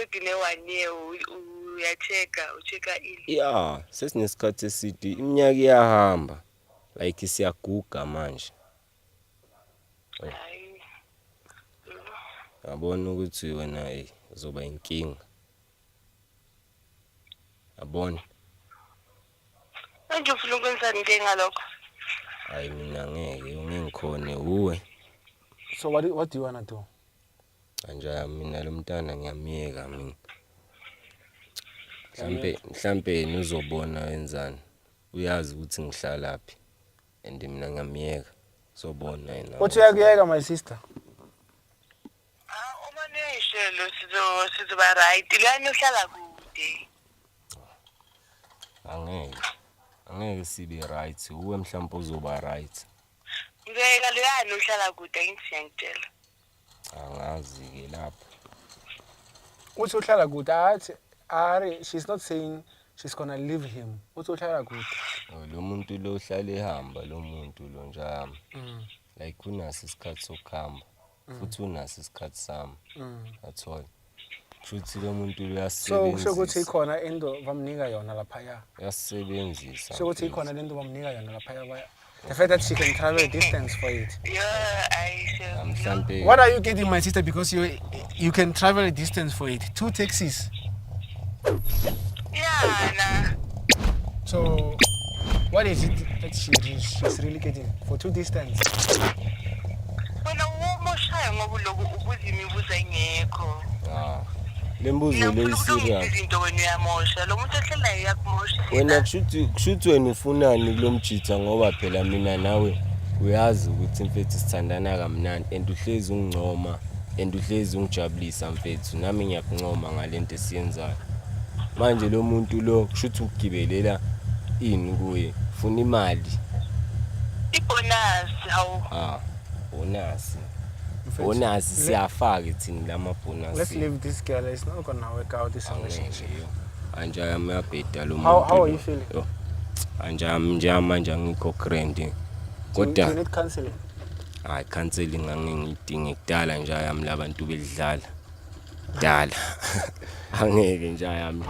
uqedile 1 year uchecka ili. Yeah, sesinesikhathi eside iminyaka iyahamba like siyaguga manje. Hayi. Yabona ukuthi wena uzoba inkinga. Yabona. Manje ufuna ukwenza into ngalokho? Hayi mina ngeke ungikhone uwe. So what do you want to do? Anja mina lo mntana ngiyamiyeka mina. Mhlambe nizobona wenzani. Uyazi ukuthi ngihlalaphi. And mina ngiyamiyeka. Sobona yena. Uthi uyakuyeka my sister? Uma nishelo sizoba right. Lani uhlala kude. Angeke sibe right. Uwe mhlambe uzoba right. Ngeke lani uhlala kude ngiyangitshela. Angazi ke lapho. Uthi uhlala kude athi she's not saying she's gonna leave him. Uthi uhlala kude. Lo muntu lo uhlala ehamba lo muntu lo njalo. Like unaso isikhathi sokuhamba. Futhi unaso isikhathi sami. That's all. Futhi lo muntu uyasebenzisa. So kusho ukuthi ikhona into bamnika yona lapha ya. Uyasebenzisa. So ukuthi ikhona lento bamnika yona lapha ya. The fact that she can travel distance for it. Yeah, I sure. What are you getting, my sister? Because you can travel a distance for it. 2 taxis. Yeah, nah. So, what is it that she's really getting for 2 distance? Wena umoshaya ngoba lokho ubuza imibuzo engekho. Lembuzo leyisika. Izinto wena uyamosha. Lo muntu ehlala uyakumosha. Wena kushuthi wena ufunani kulomjitha ngoba phela mina nawe uyazi ukuthi mfethu sithandana kamnandi and uhlezi ungicoma and uhlezi ungijabulisa mfethu nami ngiyakuncoma ngalento esiyenzayo. Manje lo muntu lo kushuthi ugibelela ini kuye ufuna imali. Ibonus hawo. Bonus siyafaka thina lama bonus. Let's leave this girl. It's not gonna work out this relationship. Anja yami yabheda lo muntu. How are you feeling? Anja manje ngikho grand. Kodwa you need counseling. Hayi counseling angengidinge kudala nje yami labantu bedlala. Dala. Angeke nje yami.